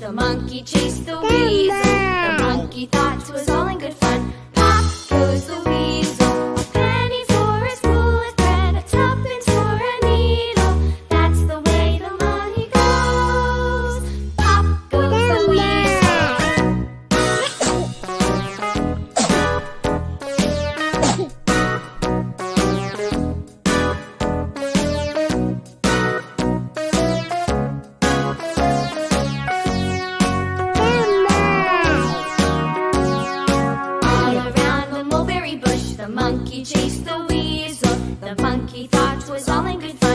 The monkey chased the weasel. The monkey thought 'twas all in good fun. Pop goes the weasel. A penny for a spool of thread, a tuppence for a needle. That's the way the money goes. Pop goes the weasel. The monkey chased the weasel. The monkey thought 'twas all in good fun.